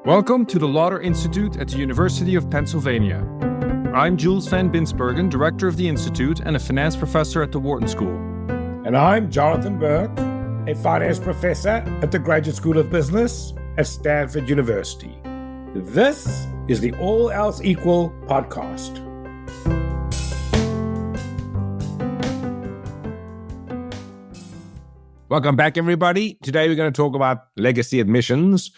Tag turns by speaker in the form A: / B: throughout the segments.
A: Welcome to the Lauder Institute at the University of Pennsylvania. I'm Jules van Binsbergen, director of the Institute and a finance professor at the Wharton School.
B: And I'm Jonathan Berk, a finance professor at the Graduate School of Business at Stanford University. This is the All Else Equal podcast.
C: Welcome back, everybody. Today we're going to talk about legacy admissions.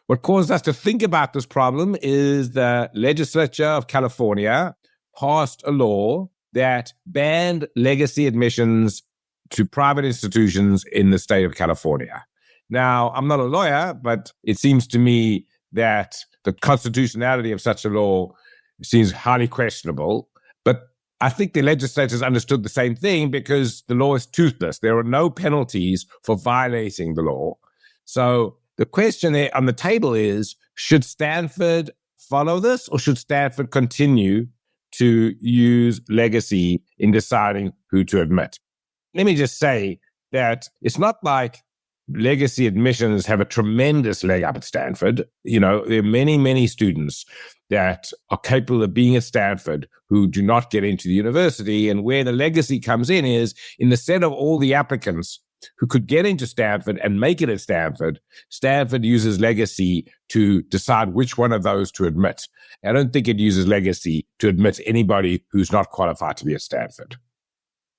C: What caused us to think about this problem is the legislature of California passed a law that banned legacy admissions to private institutions in the state of California. Now, I'm not a lawyer, but it seems to me that the constitutionality of such a law seems highly questionable. But I think the legislators understood the same thing because the law is toothless. There are no penalties for violating the law. So the question there on the table is, should Stanford follow this or should Stanford continue to use legacy in deciding who to admit? Let me just say that it's not like legacy admissions have a tremendous leg up at Stanford. You know, there are many, many students that are capable of being at Stanford who do not get into the university. And where the legacy comes in is in the set of all the applicants who could get into Stanford and make it at Stanford, Stanford uses legacy to decide which one of those to admit. I don't think it uses legacy to admit anybody who's not qualified to be at Stanford.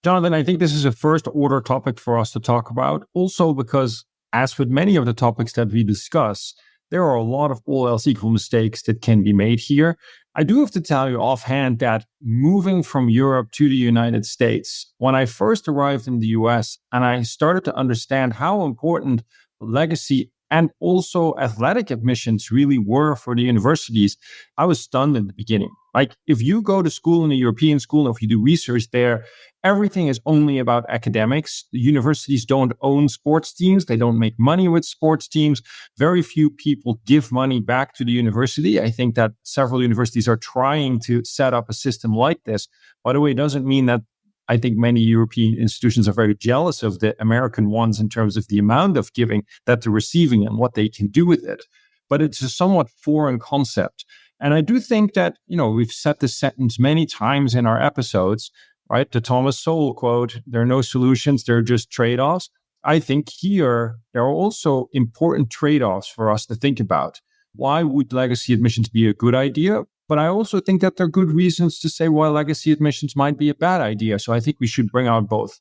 D: Jonathan, I think this is a first order topic for us to talk about. Also because, as with many of the topics that we discuss, there are a lot of all else equal mistakes that can be made here. I do have to tell you offhand that moving from Europe to the United States, when I first arrived in the US and I started to understand how important legacy and also athletic admissions really were for the universities, I was stunned in the beginning. Like, if you go to school in a European school, if you do research there, everything is only about academics. The universities don't own sports teams. They don't make money with sports teams. Very few people give money back to the university. I think that several universities are trying to set up a system like this. By the way, it doesn't mean that I think many European institutions are very jealous of the American ones in terms of the amount of giving that they're receiving and what they can do with it. But it's a somewhat foreign concept. And I do think that, we've said this sentence many times in our episodes, right? The Thomas Sowell quote, there are no solutions, there are just trade-offs. I think here, there are also important trade-offs for us to think about. Why would legacy admissions be a good idea? But I also think that there are good reasons to say why legacy admissions might be a bad idea. So I think we should bring out both.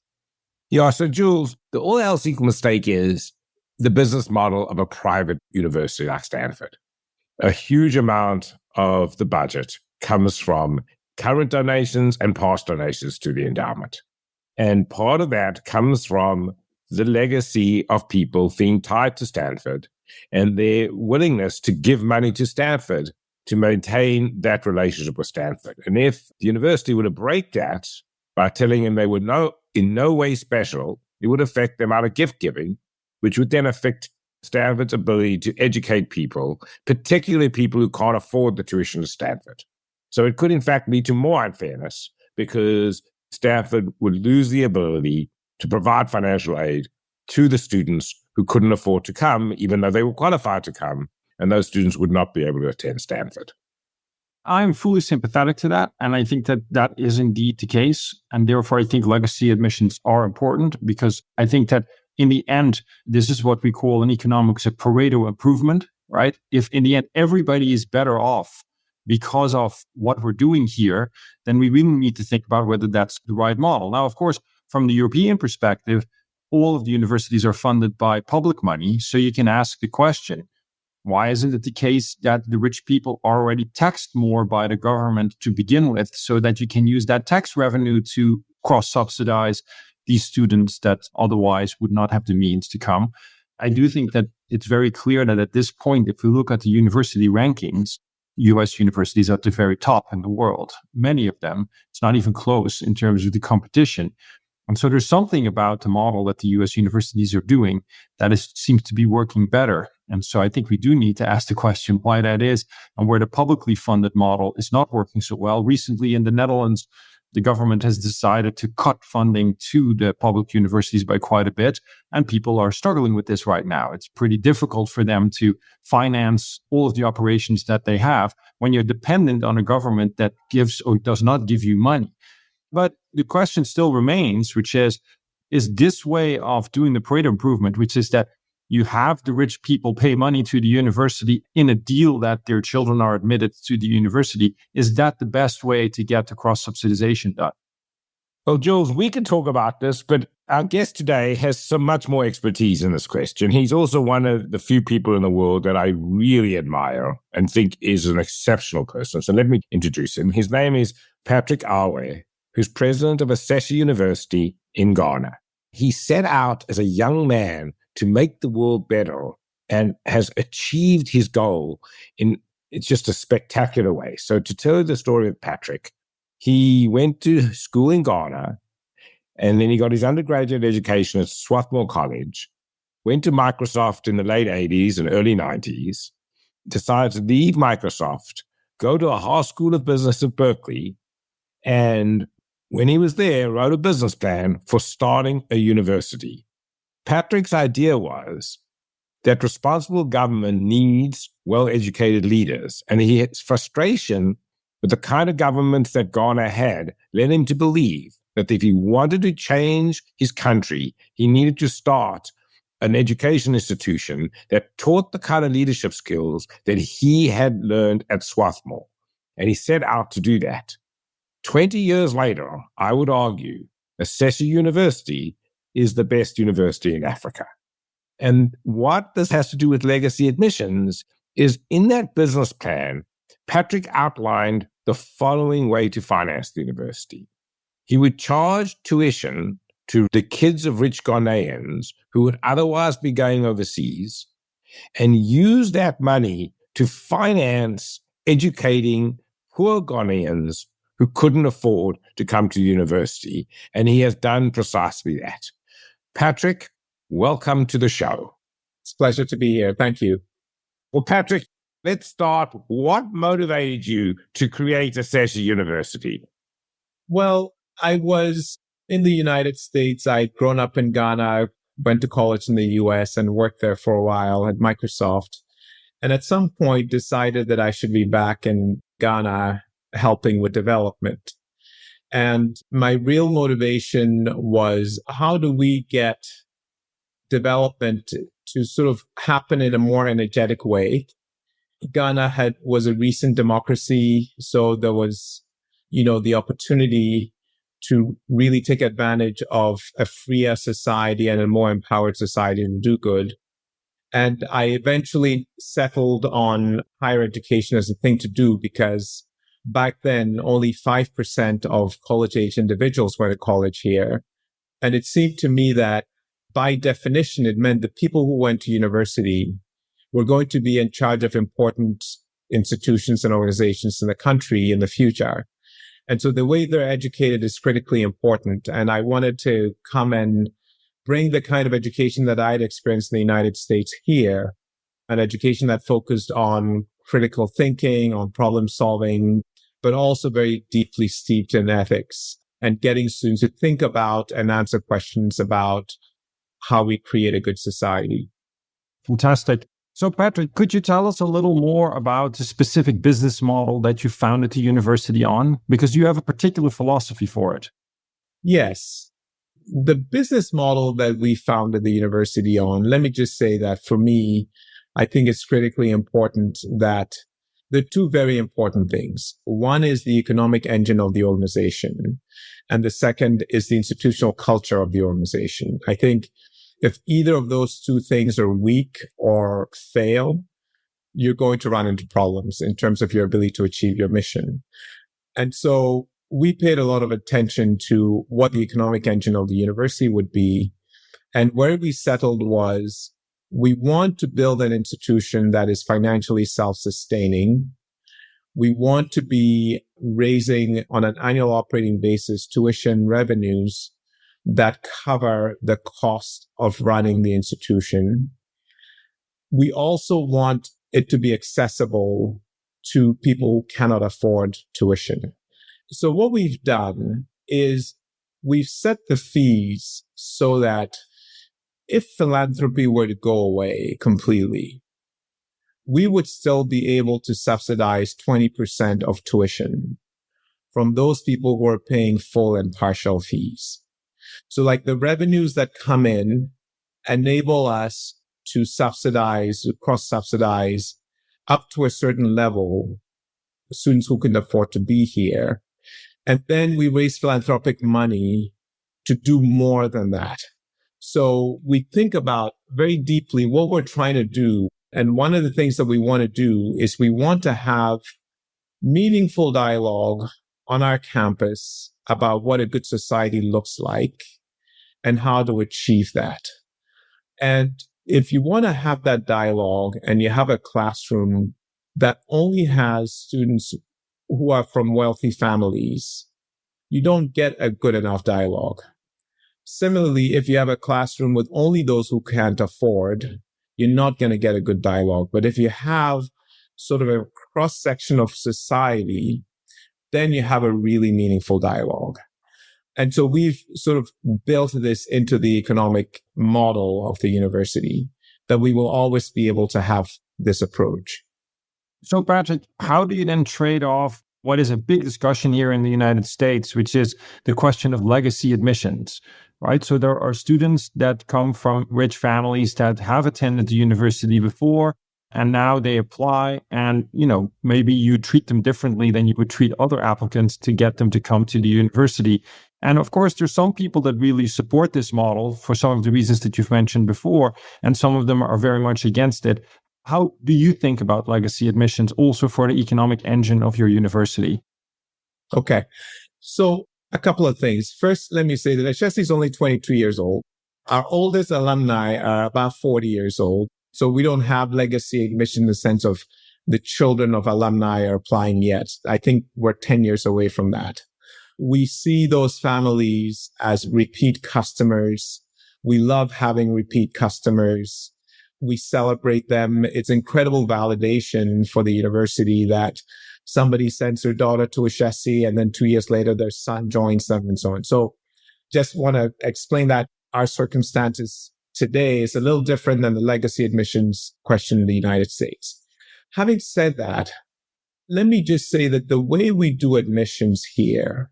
C: Yeah, so Jules, the all else equal mistake is the business model of a private university like Stanford. A huge amount of the budget comes from current donations and past donations to the endowment. And part of that comes from the legacy of people being tied to Stanford and their willingness to give money to Stanford to maintain that relationship with Stanford. And if the university were to break that by telling them they were in no way special, it would affect their amount of gift giving, which would then affect Stanford's ability to educate people, particularly people who can't afford the tuition of Stanford. So it could, in fact, lead to more unfairness because Stanford would lose the ability to provide financial aid to the students who couldn't afford to come, even though they were qualified to come, and those students would not be able to attend Stanford.
D: I'm fully sympathetic to that, and I think that that is indeed the case. And therefore, I think legacy admissions are important because I think that in the end, this is what we call in economics a Pareto improvement, right? If in the end, everybody is better off because of what we're doing here, then we really need to think about whether that's the right model. Now, of course, from the European perspective, all of the universities are funded by public money. So you can ask the question, why isn't it the case that the rich people are already taxed more by the government to begin with so that you can use that tax revenue to cross-subsidize these students that otherwise would not have the means to come? I do think that it's very clear that at this point, if we look at the university rankings, US universities are at the very top in the world. Many of them, it's not even close in terms of the competition. And so there's something about the model that the US universities are doing that seems to be working better. And so I think we do need to ask the question why that is and where the publicly funded model is not working so well. Recently in the Netherlands, the government has decided to cut funding to the public universities by quite a bit, and people are struggling with this right now. It's pretty difficult for them to finance all of the operations that they have when you're dependent on a government that gives or does not give you money. But the question still remains, which is this way of doing the Pareto improvement, which is that you have the rich people pay money to the university in a deal that their children are admitted to the university, is that the best way to get the cross-subsidization done?
C: Well, Jules, we can talk about this, but our guest today has so much more expertise in this question. He's also one of the few people in the world that I really admire and think is an exceptional person. So let me introduce him. His name is Patrick Awuah, who's president of Ashesi University in Ghana. He set out as a young man to make the world better and has achieved his goal in it's just a spectacular way. So to tell you the story of Patrick, he went to school in Ghana, and then he got his undergraduate education at Swarthmore College, went to Microsoft in the late 80s and early 90s, decided to leave Microsoft, go to a Haas School of Business at Berkeley, and when he was there, wrote a business plan for starting a university. Patrick's idea was that responsible government needs well-educated leaders, and his frustration with the kind of government that Ghana had led him to believe that if he wanted to change his country, he needed to start an education institution that taught the kind of leadership skills that he had learned at Swarthmore. And he set out to do that. 20 years later, I would argue, Ashesi University is the best university in Africa. And what this has to do with legacy admissions is in that business plan, Patrick outlined the following way to finance the university. He would charge tuition to the kids of rich Ghanaians who would otherwise be going overseas and use that money to finance educating poor Ghanaians who couldn't afford to come to university. And he has done precisely that. Patrick, welcome to the show.
E: It's a pleasure to be here. Thank you.
C: Well, Patrick, let's start. What motivated you to create Ashesi University?
E: Well, I was in the United States. I'd grown up in Ghana, went to college in the US and worked there for a while at Microsoft. And at some point decided that I should be back in Ghana helping with development. And my real motivation was, how do we get development to sort of happen in a more energetic way? Ghana was a recent democracy, so there was, the opportunity to really take advantage of a freer society and a more empowered society to do good. And I eventually settled on higher education as a thing to do because back then, only 5% of college-age individuals went to college here. And it seemed to me that by definition, it meant the people who went to university were going to be in charge of important institutions and organizations in the country in the future. And so the way they're educated is critically important. And I wanted to come and bring the kind of education that I'd experienced in the United States here, an education that focused on critical thinking, on problem solving, but also very deeply steeped in ethics and getting students to think about and answer questions about how we create a good society.
D: Fantastic. So, Patrick, could you tell us a little more about the specific business model that you founded the university on? Because you have a particular philosophy for it.
E: Yes. The business model that we founded the university on, let me just say that for me, I think it's critically important that there are two very important things. One is the economic engine of the organization, and the second is the institutional culture of the organization. I think if either of those two things are weak or fail, you're going to run into problems in terms of your ability to achieve your mission. And so we paid a lot of attention to what the economic engine of the university would be. And where we settled was, we want to build an institution that is financially self-sustaining. We want to be raising on an annual operating basis tuition revenues that cover the cost of running the institution. We also want it to be accessible to people who cannot afford tuition. So what we've done is we've set the fees so that if philanthropy were to go away completely, we would still be able to subsidize 20% of tuition from those people who are paying full and partial fees. So like the revenues that come in enable us to subsidize, cross-subsidize up to a certain level students who can afford to be here. And then we raise philanthropic money to do more than that. So we think about very deeply what we're trying to do. And one of the things that we want to do is we want to have meaningful dialogue on our campus about what a good society looks like and how to achieve that. And if you want to have that dialogue and you have a classroom that only has students who are from wealthy families, you don't get a good enough dialogue. Similarly, if you have a classroom with only those who can't afford, you're not going to get a good dialogue. But if you have sort of a cross-section of society, then you have a really meaningful dialogue. And so we've sort of built this into the economic model of the university, that we will always be able to have this approach.
D: So Patrick, how do you then trade off what is a big discussion here in the United States, which is the question of legacy admissions, right? So there are students that come from rich families that have attended the university before, and now they apply, and, maybe you treat them differently than you would treat other applicants to get them to come to the university. And of course, there's some people that really support this model for some of the reasons that you've mentioned before, and some of them are very much against it. How do you think about legacy admissions also for the economic engine of your university?
E: Okay. So a couple of things. First, let me say that Ashesi is only 22 years old. Our oldest alumni are about 40 years old. So we don't have legacy admission in the sense of the children of alumni are applying yet. I think we're 10 years away from that. We see those families as repeat customers. We love having repeat customers. We celebrate them. It's incredible validation for the university that somebody sends their daughter to Ashesi and then 2 years later, their son joins them and so on. So just want to explain that our circumstances today is a little different than the legacy admissions question in the United States. Having said that, let me just say that the way we do admissions here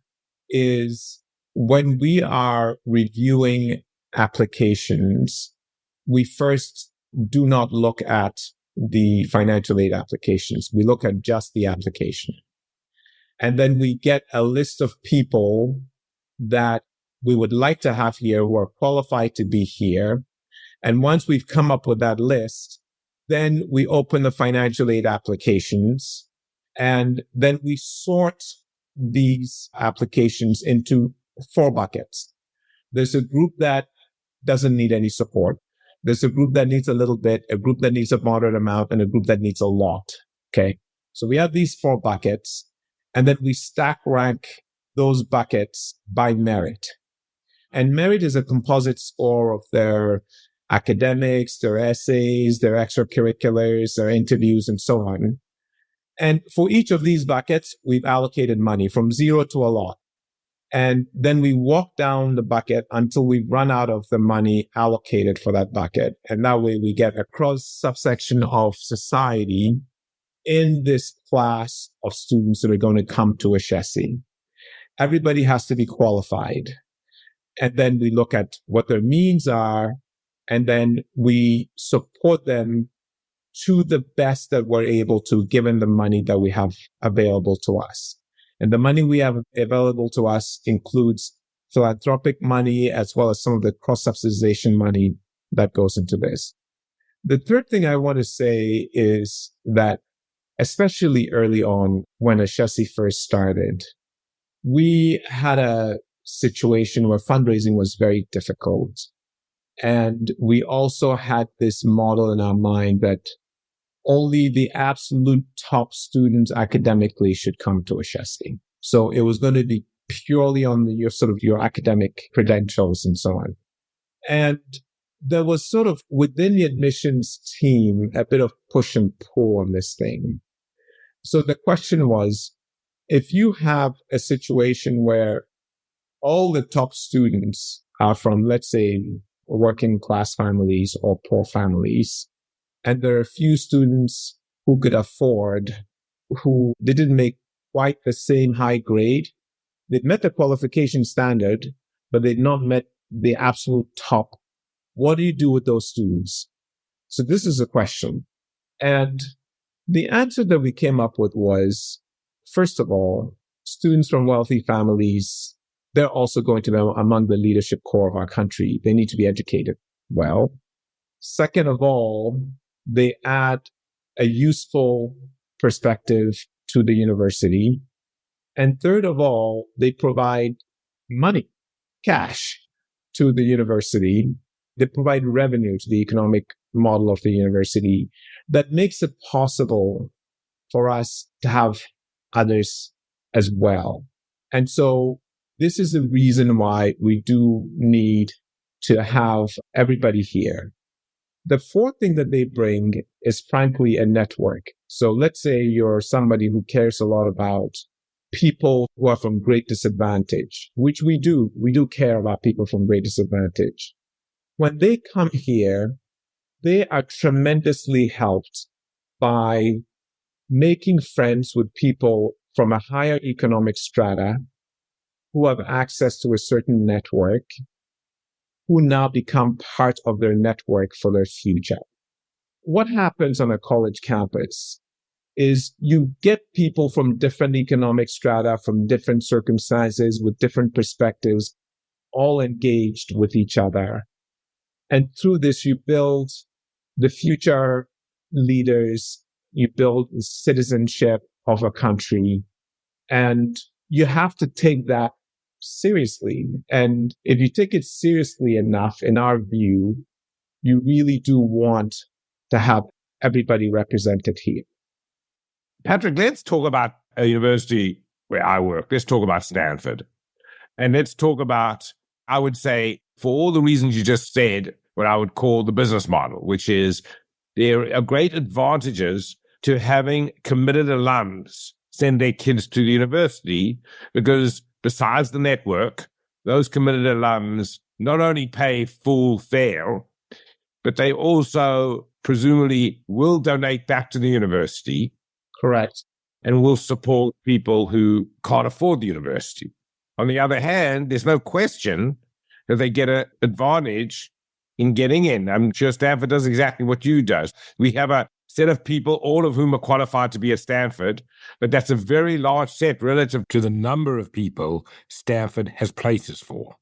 E: is when we are reviewing applications, we first do not look at the financial aid applications. We look at just the application. And then we get a list of people that we would like to have here who are qualified to be here. And once we've come up with that list, then we open the financial aid applications, and then we sort these applications into 4 buckets. There's a group that doesn't need any support. There's a group that needs a little bit, a group that needs a moderate amount, and a group that needs a lot. Okay. So we have these 4 buckets, and then we stack rank those buckets by merit. And merit is a composite score of their academics, their essays, their extracurriculars, their interviews, and so on. And for each of these buckets, we've allocated money from 0 to a lot. And then we walk down the bucket until we run out of the money allocated for that bucket. And that way we get a cross subsection of society in this class of students that are going to come to Ashesi. Everybody has to be qualified. And then we look at what their means are, and then we support them to the best that we're able to, given the money that we have available to us. And the money we have available to us includes philanthropic money as well as some of the cross-subsidization money that goes into this. The third thing I want to say is that, especially early on when Ashesi first started, we had a situation where fundraising was very difficult. And we also had this model in our mind that only the absolute top students academically should come to Ashesi. So it was going to be purely on your academic credentials and so on. And there was sort of within the admissions team a bit of push and pull on this thing. So the question was, if you have a situation where all the top students are from, let's say, working class families or poor families. And there are a few students who could afford, who didn't make quite the same high grade. They'd met the qualification standard, but they'd not met the absolute top. What do you do with those students? So this is a question. And the answer that we came up with was, first of all, students from wealthy families, they're also going to be among the leadership core of our country. They need to be educated well. Second of all, they add a useful perspective to the university. And third of all, they provide money, cash to the university. They provide revenue to the economic model of the university that makes it possible for us to have others as well. And so this is the reason why we do need to have everybody here. The fourth thing that they bring is frankly a network. So let's say you're somebody who cares a lot about people who are from great disadvantage, which we do. We do care about people from great disadvantage. When they come here, they are tremendously helped by making friends with people from a higher economic strata who have access to a certain network, who now become part of their network for their future. What happens on a college campus is you get people from different economic strata, from different circumstances, with different perspectives, all engaged with each other. And through this, you build the future leaders, you build the citizenship of a country, and you have to take that seriously. And if you take it seriously enough, in our view, you really do want to have everybody represented here.
C: Patrick, let's talk about a university where I work. Let's talk about Stanford. And let's talk about, I would say, for all the reasons you just said, what I would call the business model, which is there are great advantages to having committed alums send their kids to the university, because besides the network, those committed alums not only pay full fare, but they also presumably will donate back to the university.
E: Correct.
C: And will support people who can't afford the university. On the other hand, there's no question that they get an advantage in getting in. I'm sure Stanford does exactly what you does. We have a set of people, all of whom are qualified to be at Stanford, but that's a very large set relative to the number of people Stanford has places for.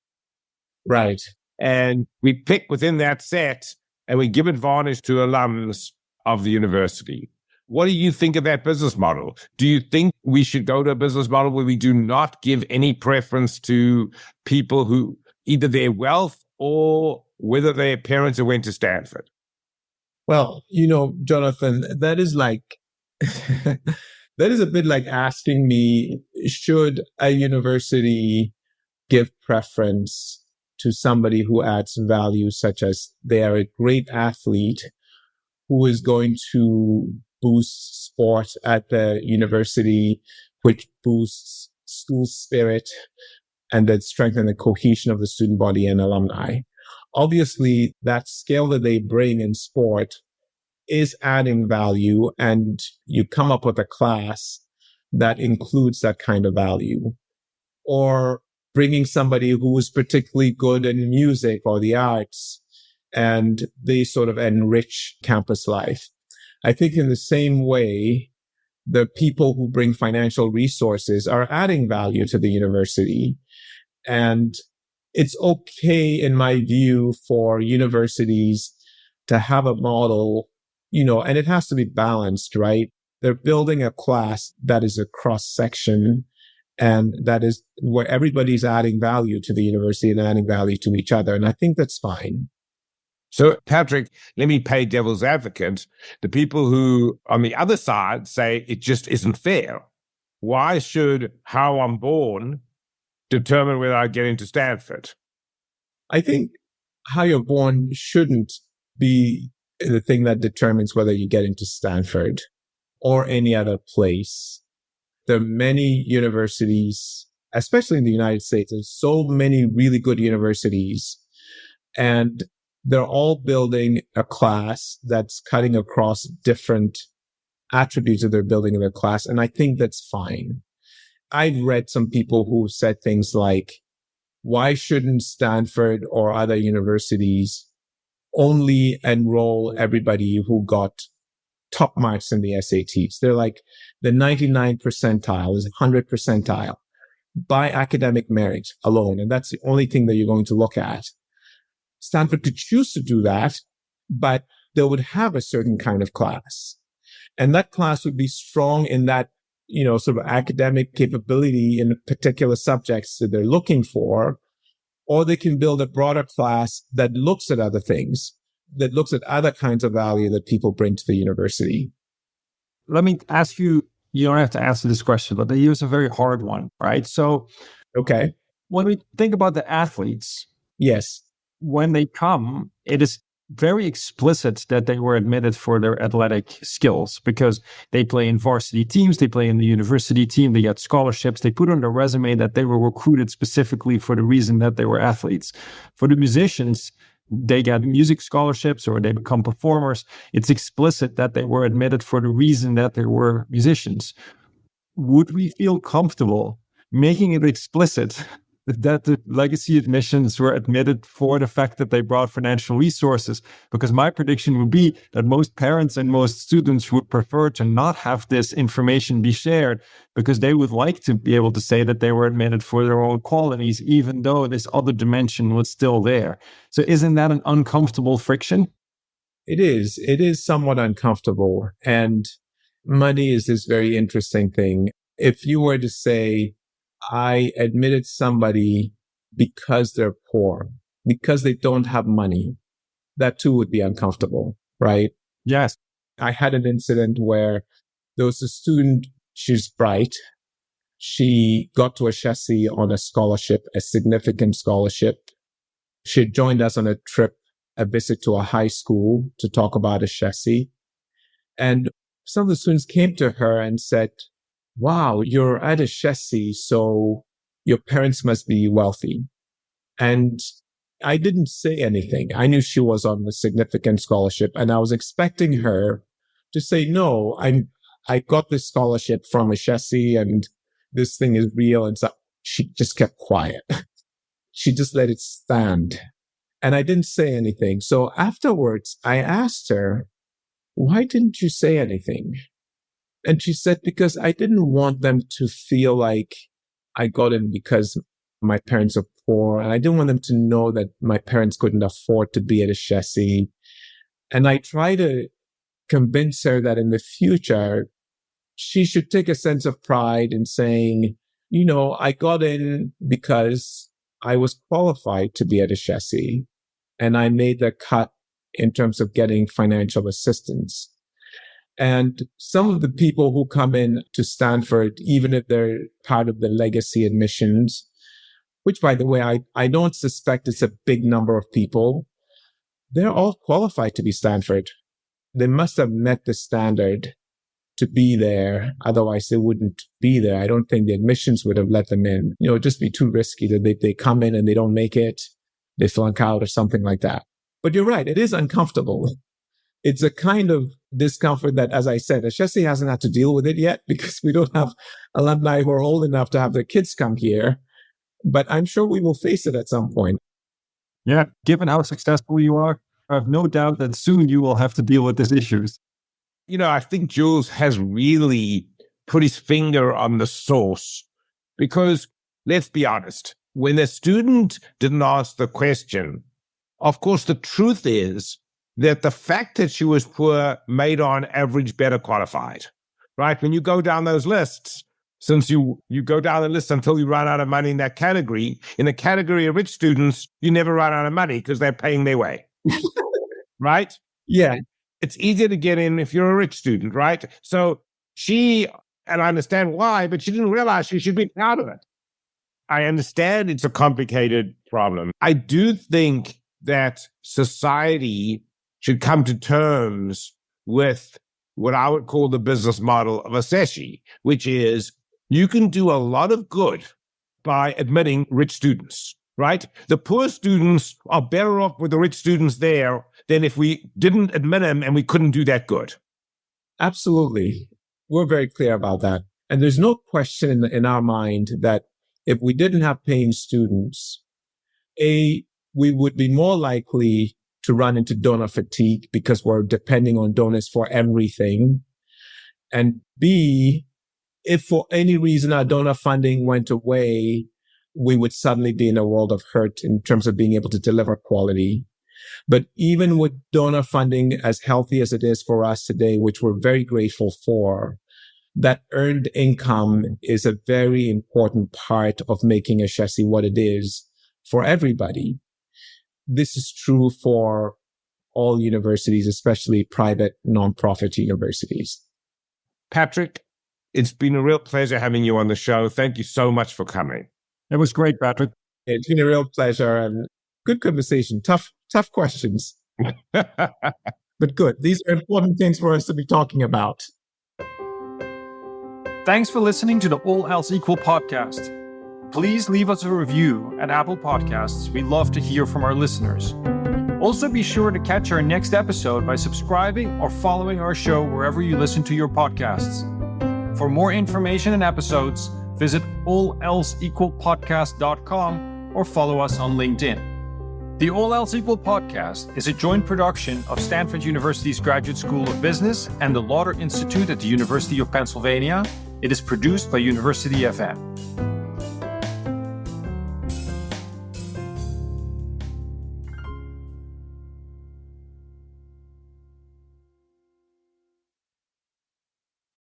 E: Right.
C: And we pick within that set and we give advantage to alums of the university. What do you think of that business model? Do you think we should go to a business model where we do not give any preference to people who either their wealth or whether their parents went to Stanford?
E: Well, Jonathan, that is like, that is a bit like asking me, should a university give preference to somebody who adds value, such as they are a great athlete who is going to boost sport at the university, which boosts school spirit and then strengthen the cohesion of the student body and alumni. Obviously, that skill that they bring in sport is adding value, and you come up with a class that includes that kind of value. Or bringing somebody who is particularly good in music or the arts, and they sort of enrich campus life. I think in the same way, the people who bring financial resources are adding value to the university. And it's okay, in my view, for universities to have a model, and it has to be balanced, right? They're building a class that is a cross-section, and that is where everybody's adding value to the university and adding value to each other. And I think that's fine.
C: So, Patrick, let me play devil's advocate. The people who, on the other side, say it just isn't fair. Why should how I'm born determine whether I get into Stanford?
E: I think how you're born shouldn't be the thing that determines whether you get into Stanford or any other place. There are many universities especially in the United States, there's so many really good universities, and they're all building a class that's cutting across different attributes that they're building in their class. And I think that's fine. I've read some people who said things like, why shouldn't Stanford or other universities only enroll everybody who got top marks in the SATs? They're like, the 99 percentile is 100 percentile by academic merit alone. And that's the only thing that you're going to look at. Stanford could choose to do that, but they would have a certain kind of class. And that class would be strong in that, sort of academic capability in particular subjects that they're looking for. Or they can build a broader class that looks at other things, that looks at other kinds of value that people bring to the university.
D: Let me ask you, you don't have to answer this question, but here's a very hard one, right? So,
E: okay,
D: when we think about the athletes,
E: yes,
D: when they come, it is very explicit that they were admitted for their athletic skills because they play in varsity teams, they play in the university team, they get scholarships, they put on their resume that they were recruited specifically for the reason that they were athletes. For the musicians, they get music scholarships or they become performers. It's explicit that they were admitted for the reason that they were musicians. Would we feel comfortable making it explicit that the legacy admissions were admitted for the fact that they brought financial resources? Because my prediction would be that most parents and most students would prefer to not have this information be shared because they would like to be able to say that they were admitted for their own qualities, even though this other dimension was still there. So isn't that an uncomfortable friction?
E: It is. It is somewhat uncomfortable. And money is this very interesting thing. If you were to say, I admitted somebody because they're poor, because they don't have money, that too would be uncomfortable, right?
D: Yes.
E: I had an incident where there was a student, she's bright. She got to Ashesi on a scholarship, a significant scholarship. She had joined us on a trip, a visit to a high school to talk about Ashesi. And some of the students came to her and said, wow, you're at Ashesi, so your parents must be wealthy. And I didn't say anything. I knew she was on a significant scholarship, and I was expecting her to say, no, I got this scholarship from Ashesi, and this thing is real. And so she just kept quiet. She just let it stand. And I didn't say anything. So afterwards, I asked her, why didn't you say anything? And she said, because I didn't want them to feel like I got in because my parents are poor. And I didn't want them to know that my parents couldn't afford to be at Ashesi. And I try to convince her that in the future, she should take a sense of pride in saying, I got in because I was qualified to be at Ashesi. And I made the cut in terms of getting financial assistance. And some of the people who come in to Stanford, even if they're part of the legacy admissions, which, by the way, I don't suspect it's a big number of people, they're all qualified to be Stanford. They must have met the standard to be there. Otherwise, they wouldn't be there. I don't think the admissions would have let them in. It'd just be too risky that they come in and they don't make it, they flunk out or something like that. But you're right. It is uncomfortable. It's a kind of discomfort that, as I said, Ashesi hasn't had to deal with it yet because we don't have alumni who are old enough to have their kids come here. But I'm sure we will face it at some point.
D: Yeah, given how successful you are, I have no doubt that soon you will have to deal with these issues.
C: I think Jules has really put his finger on the source because, let's be honest, when the student didn't ask the question, of course, the truth is that the fact that she was poor made her on average better qualified, right? When you go down those lists, since you go down the list until you run out of money in that category, in the category of rich students, you never run out of money because they're paying their way, right?
E: Yeah.
C: It's easier to get in if you're a rich student, right? So she, and I understand why, but she didn't realize she should be proud of it. I understand it's a complicated problem. I do think that society should come to terms with what I would call the business model of Ashesi, which is you can do a lot of good by admitting rich students, right? The poor students are better off with the rich students there than if we didn't admit them and we couldn't do that good.
E: Absolutely. We're very clear about that. And there's no question in our mind that if we didn't have paying students, we would be more likely to run into donor fatigue because we're depending on donors for everything. And B, if for any reason our donor funding went away, we would suddenly be in a world of hurt in terms of being able to deliver quality. But even with donor funding as healthy as it is for us today, which we're very grateful for, that earned income is a very important part of making Ashesi what it is for everybody. This is true for all universities, especially private nonprofit universities.
C: Patrick, it's been a real pleasure having you on the show. Thank you so much for coming.
D: It was great, Patrick.
E: It's been a real pleasure and good conversation. Tough questions, but good. These are important things for us to be talking about.
A: Thanks for listening to the All Else Equal podcast. Please leave us a review at Apple Podcasts. We love to hear from our listeners. Also, be sure to catch our next episode by subscribing or following our show wherever you listen to your podcasts. For more information and episodes, visit allelseequalpodcast.com or follow us on LinkedIn. The All Else Equal podcast is a joint production of Stanford University's Graduate School of Business and the Lauder Institute at the University of Pennsylvania. It is produced by University FM.